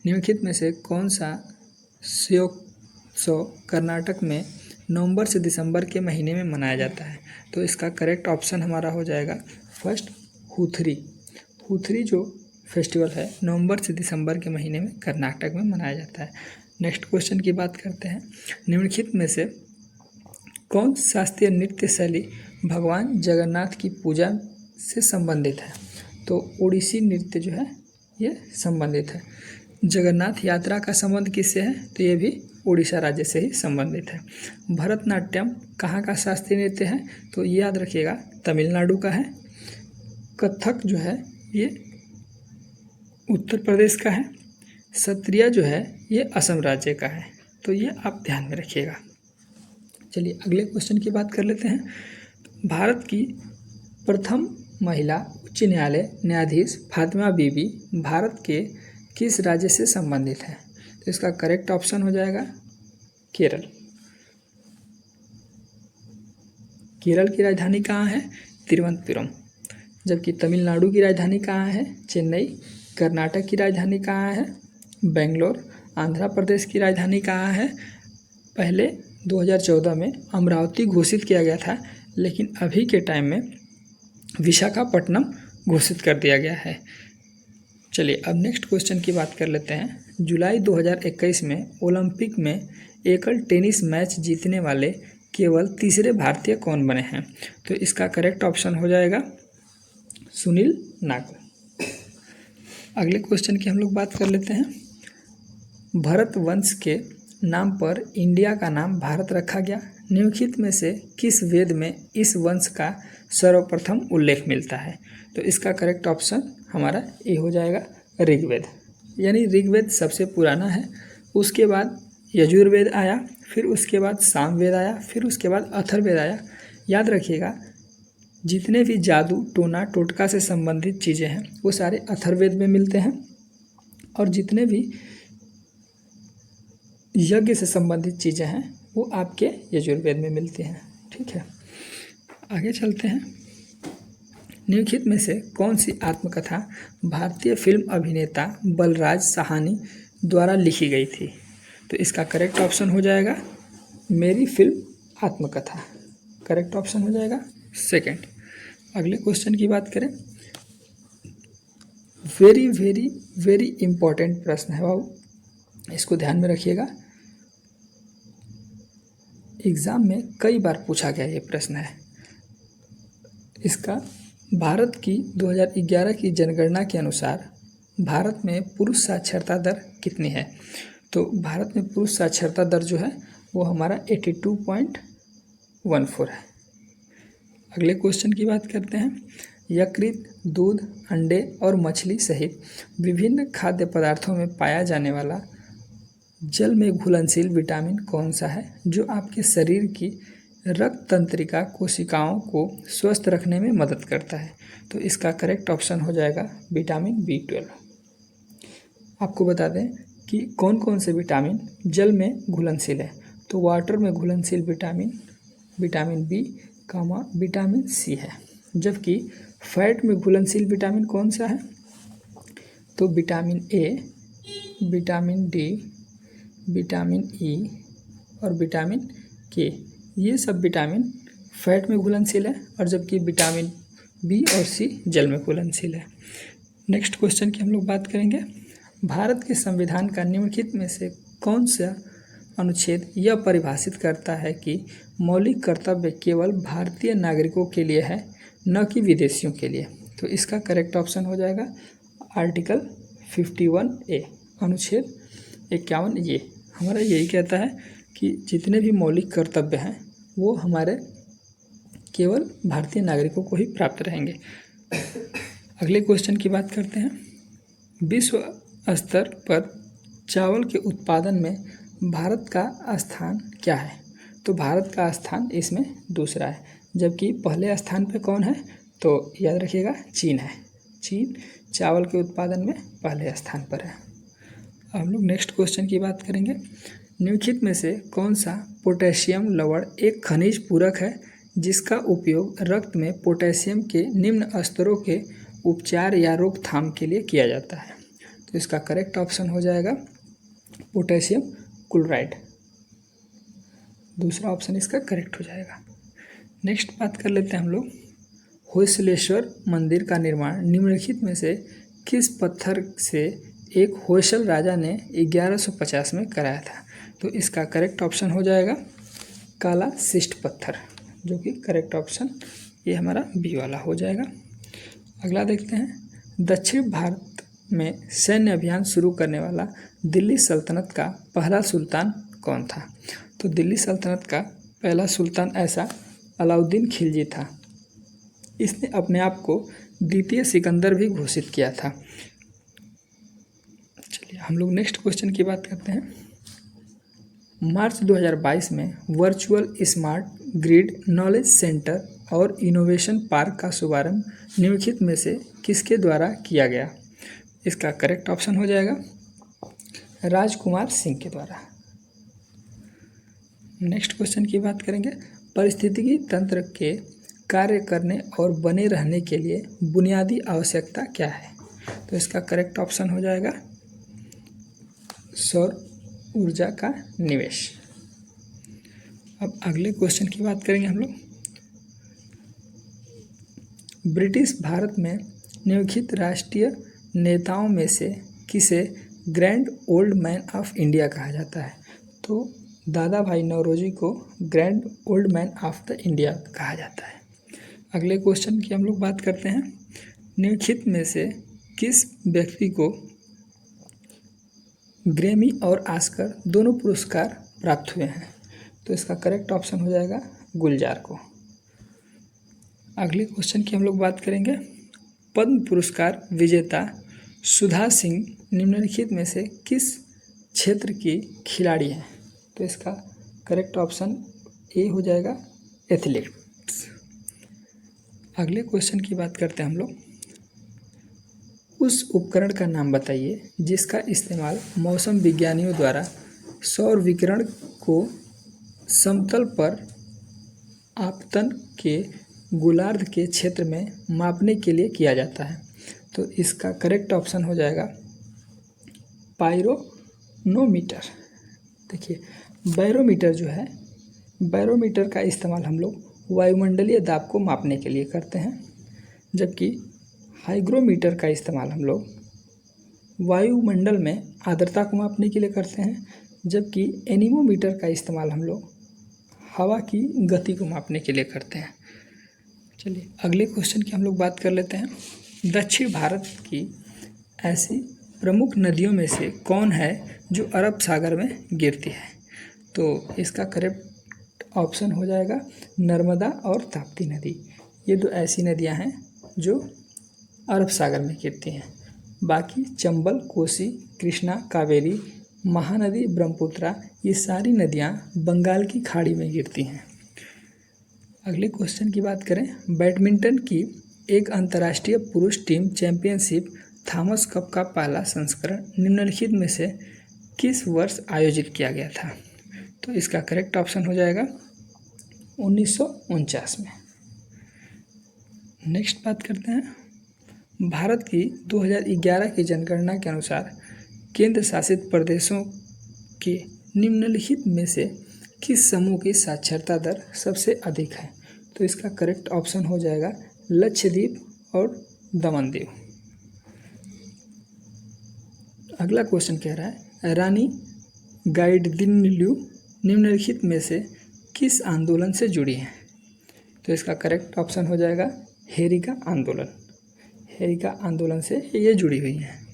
निम्नलिखित में से कौन सा शियोत्सव कर्नाटक में नवंबर से दिसंबर के महीने में मनाया जाता है? तो इसका करेक्ट ऑप्शन हमारा हो जाएगा फर्स्ट हुथरी। हुथरी जो फेस्टिवल है नवंबर से दिसंबर के महीने में कर्नाटक में मनाया जाता है। नेक्स्ट क्वेश्चन की बात करते हैं। निम्नलिखित में से कौन शास्त्रीय नृत्य शैली भगवान जगन्नाथ की पूजा से संबंधित है? तो ओडिसी नृत्य जो है ये संबंधित है। जगन्नाथ यात्रा का संबंध किससे है? तो ये भी उड़ीसा राज्य से ही संबंधित है। भरतनाट्यम कहाँ का शास्त्रीय नृत्य है? तो ये याद रखिएगा तमिलनाडु का है। कथक जो है ये उत्तर प्रदेश का है। सत्रिया जो है ये असम राज्य का है। तो ये आप ध्यान में रखिएगा। चलिए अगले क्वेश्चन की बात कर लेते हैं। भारत की प्रथम महिला उच्च न्यायालय न्यायाधीश फातिमा बीबी भारत के किस राज्य से संबंधित है? तो इसका करेक्ट ऑप्शन हो जाएगा केरल। केरल की राजधानी कहाँ है? तिरुवनंतपुरम। जबकि तमिलनाडु की राजधानी कहाँ है? चेन्नई। कर्नाटक की राजधानी कहाँ है? बेंगलोर। आंध्र प्रदेश की राजधानी कहाँ है? पहले 2014 में अमरावती घोषित किया गया था, लेकिन अभी के टाइम में विशाखापट्टनम घोषित कर दिया गया है। चलिए अब नेक्स्ट क्वेश्चन की बात कर लेते हैं। जुलाई 2021 में ओलंपिक में एकल टेनिस मैच जीतने वाले केवल तीसरे भारतीय कौन बने हैं? तो इसका करेक्ट ऑप्शन हो जाएगा सुनील नागल। अगले क्वेश्चन की हम लोग बात कर लेते हैं। भरत वंश के नाम पर इंडिया का नाम भारत रखा गया। निम्नलिखित में से किस वेद में इस वंश का सर्वप्रथम उल्लेख मिलता है? तो इसका करेक्ट ऑप्शन हमारा ये हो जाएगा ऋग्वेद। यानी ऋग्वेद सबसे पुराना है। उसके बाद यजुर्वेद आया, फिर उसके बाद सामवेद आया, फिर उसके बाद अथर्ववेद आया। याद रखिएगा जितने भी जादू टोना टोटका से संबंधित चीज़ें हैं वो सारे अथर्ववेद में मिलते हैं, और जितने भी यज्ञ से संबंधित चीज़ें हैं वो आपके यजुर्वेद में मिलती हैं। ठीक है, आगे चलते हैं। निम्नलिखित में से कौन सी आत्मकथा भारतीय फिल्म अभिनेता बलराज साहनी द्वारा लिखी गई थी? तो इसका करेक्ट ऑप्शन हो जाएगा मेरी फिल्म आत्मकथा। करेक्ट ऑप्शन हो जाएगा सेकंड। अगले क्वेश्चन की बात करें। वेरी वेरी वेरी इंपॉर्टेंट प्रश्न है बाबू, इसको ध्यान में रखिएगा। एग्ज़ाम में कई बार पूछा गया ये प्रश्न है। इसका भारत की 2011 की जनगणना के अनुसार भारत में पुरुष साक्षरता दर कितनी है? तो भारत में पुरुष साक्षरता दर जो है वो हमारा 82.14 है। अगले क्वेश्चन की बात करते हैं। यकृत, दूध, अंडे और मछली सहित विभिन्न खाद्य पदार्थों में पाया जाने वाला जल में घुलनशील विटामिन कौन सा है जो आपके शरीर की रक्त तंत्रिका कोशिकाओं को स्वस्थ रखने में मदद करता है? तो इसका करेक्ट ऑप्शन हो जाएगा विटामिन B12। आपको बता दें कि कौन कौन से विटामिन जल में घुलनशील है। तो वाटर में घुलनशील vitamin vitamin B, vitamin C है। जबकि फैट में घुलनशील विटामिन कौन सा है? तो vitamin A, vitamin D, vitamin E और विटामिन K, ये सब विटामिन फैट में घुलनशील है, और जबकि विटामिन B और C जल में घुलनशील है। नेक्स्ट क्वेश्चन की हम लोग बात करेंगे। भारत के संविधान का निम्नलिखित में से कौन सा अनुच्छेद यह परिभाषित करता है कि मौलिक कर्तव्य केवल भारतीय नागरिकों के लिए है, न कि विदेशियों के लिए? तो इसका करेक्ट ऑप्शन हो जाएगा आर्टिकल 51A, अनुच्छेद 51। ये हमारा यही कहता है कि जितने भी मौलिक कर्तव्य हैं वो हमारे केवल भारतीय नागरिकों को ही प्राप्त रहेंगे। अगले क्वेश्चन की बात करते हैं। विश्व स्तर पर चावल के उत्पादन में भारत का स्थान क्या है? तो भारत का स्थान इसमें दूसरा है, जबकि पहले स्थान पे कौन है? तो याद रखिएगा चीन है। चीन चावल के उत्पादन में पहले स्थान पर है। हम लोग नेक्स्ट क्वेश्चन की बात करेंगे। निम्नलिखित में से कौन सा पोटेशियम लवण एक खनिज पूरक है जिसका उपयोग रक्त में पोटेशियम के निम्न स्तरों के उपचार या रोकथाम के लिए किया जाता है? तो इसका करेक्ट ऑप्शन हो जाएगा पोटेशियम क्लोराइड। दूसरा ऑप्शन इसका करेक्ट हो जाएगा। नेक्स्ट बात कर लेते हैं हम लोग, होयसलेश्वर मंदिर का निर्माण निम्नलिखित में से किस पत्थर से एक होयसल राजा ने 1150 में कराया था? तो इसका करेक्ट ऑप्शन हो जाएगा काला शिष्ट पत्थर, जो कि करेक्ट ऑप्शन ये हमारा बी वाला हो जाएगा। अगला देखते हैं, दक्षिण भारत में सैन्य अभियान शुरू करने वाला दिल्ली सल्तनत का पहला सुल्तान कौन था? तो दिल्ली सल्तनत का पहला सुल्तान ऐसा अलाउद्दीन खिलजी था। इसने अपने आप को द्वितीय सिकंदर भी घोषित किया था। चलिए हम लोग नेक्स्ट क्वेश्चन की बात करते हैं। मार्च 2022 में virtual smart grid knowledge centre और इनोवेशन पार्क का शुभारंभ निम्नलिखित में से किसके द्वारा किया गया? इसका करेक्ट ऑप्शन हो जाएगा राजकुमार सिंह के द्वारा। नेक्स्ट क्वेश्चन की बात करेंगे, पारिस्थितिकी तंत्र के कार्य करने और बने रहने के लिए बुनियादी आवश्यकता क्या है? तो इसका करेक्ट ऑप्शन हो जाएगा सौर ऊर्जा का निवेश। अब अगले क्वेश्चन की बात करेंगे हम लोग, ब्रिटिश भारत में निम्नलिखित राष्ट्रीय नेताओं में से किसे grand old man of India कहा जाता है? तो दादा भाई नौरोजी को grand old man of the India कहा जाता है। अगले क्वेश्चन की हम लोग बात करते हैं, निम्नलिखित में से किस व्यक्ति को ग्रैमी और ऑस्कर दोनों पुरस्कार प्राप्त हुए हैं? तो इसका करेक्ट ऑप्शन हो जाएगा गुलजार को। अगले क्वेश्चन की हम लोग बात करेंगे, पद्म पुरस्कार विजेता सुधा सिंह निम्नलिखित में से किस क्षेत्र की खिलाड़ी हैं? तो इसका करेक्ट ऑप्शन ए हो जाएगा एथलेटिक्स। अगले क्वेश्चन की बात करते हैं हम लोग, उस उपकरण का नाम बताइए जिसका इस्तेमाल मौसम विज्ञानियों द्वारा सौर विकिरण को समतल पर आपतन के गोलार्ध के क्षेत्र में मापने के लिए किया जाता है। तो इसका करेक्ट ऑप्शन हो जाएगा पायरोनोमीटर। देखिए बैरोमीटर जो है, बैरोमीटर का इस्तेमाल हम लोग वायुमंडलीय दाब को मापने के लिए करते हैं, जबकि हाइग्रोमीटर का इस्तेमाल हम लोग वायुमंडल में आर्द्रता को मापने के लिए करते हैं, जबकि एनीमोमीटर का इस्तेमाल हम लोग हवा की गति को मापने के लिए करते हैं। चलिए अगले क्वेश्चन की हम लोग बात कर लेते हैं, दक्षिण भारत की ऐसी प्रमुख नदियों में से कौन है जो अरब सागर में गिरती है? तो इसका करेक्ट ऑप्शन हो जाएगा नर्मदा और ताप्ती नदी। ये दो ऐसी नदियां हैं जो अरब सागर में गिरती हैं। बाकी चंबल, कोसी, कृष्णा, कावेरी, महानदी, ब्रह्मपुत्रा, ये सारी नदियां बंगाल की खाड़ी में गिरती हैं। अगले क्वेश्चन की बात करें, बैडमिंटन की एक अंतर्राष्ट्रीय पुरुष टीम चैंपियनशिप थॉमस कप का पहला संस्करण निम्नलिखित में से किस वर्ष आयोजित किया गया था? तो इसका करेक्ट ऑप्शन हो जाएगा 1949 में। नेक्स्ट बात करते हैं, भारत की 2011 की जनगणना के अनुसार केंद्र शासित प्रदेशों के निम्नलिखित में से किस समूह की साक्षरता दर सबसे अधिक है? तो इसका करेक्ट ऑप्शन हो जाएगा लक्षद्वीप और दमन-दीव। अगला क्वेश्चन कह रहा है, रानी गाइडिनल्यू निम्नलिखित में से किस आंदोलन से जुड़ी हैं? तो इसका करेक्ट ऑप्शन हो जाएगा हेरिका आंदोलन। हेरिका आंदोलन से ये जुड़ी हुई हैं।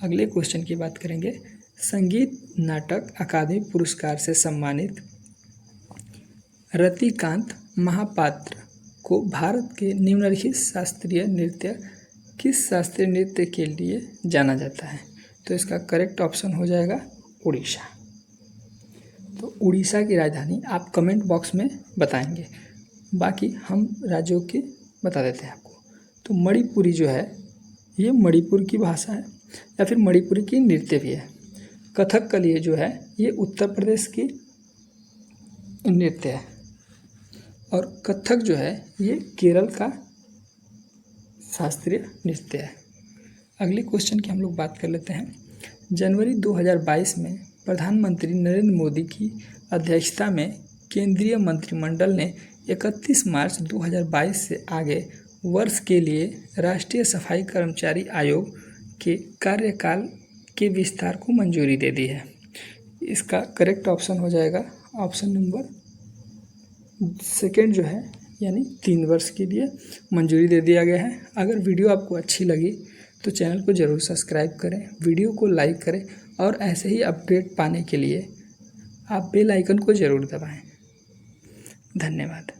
अगले क्वेश्चन की बात करेंगे, संगीत नाटक अकादमी पुरस्कार से सम्मानित रतिकांत महापात्र को भारत के निम्नलिखित शास्त्रीय नृत्य किस शास्त्रीय नृत्य के लिए जाना जाता है? तो इसका करेक्ट ऑप्शन हो जाएगा उड़ीसा। तो उड़ीसा की राजधानी आप कमेंट बॉक्स में बताएंगे, बाकी हम राज्यों के बता देते हैं आपको। तो मणिपुरी जो है ये मणिपुर की भाषा है या फिर मणिपुरी की नृत्य भी है। कथकली जो है ये उत्तर प्रदेश की नृत्य है और कथक जो है ये केरल का शास्त्रीय नृत्य है। अगले क्वेश्चन की हम लोग बात कर लेते हैं। जनवरी 2022 में प्रधानमंत्री नरेंद्र मोदी की अध्यक्षता में केंद्रीय मंत्रिमंडल ने 31 मार्च 2022 से आगे वर्ष के लिए राष्ट्रीय सफाई कर्मचारी आयोग के कार्यकाल के विस्तार को मंजूरी दे दी है। इसका करेक्ट ऑप्शन हो जाएगा ऑप्शन नंबर सेकेंड जो है, यानी 3 वर्ष के लिए मंजूरी दे दिया गया है। अगर वीडियो आपको अच्छी लगी तो चैनल को ज़रूर सब्सक्राइब करें, वीडियो को लाइक करें और ऐसे ही अपडेट पाने के लिए आप बेल आइकन को ज़रूर दबाएं। धन्यवाद।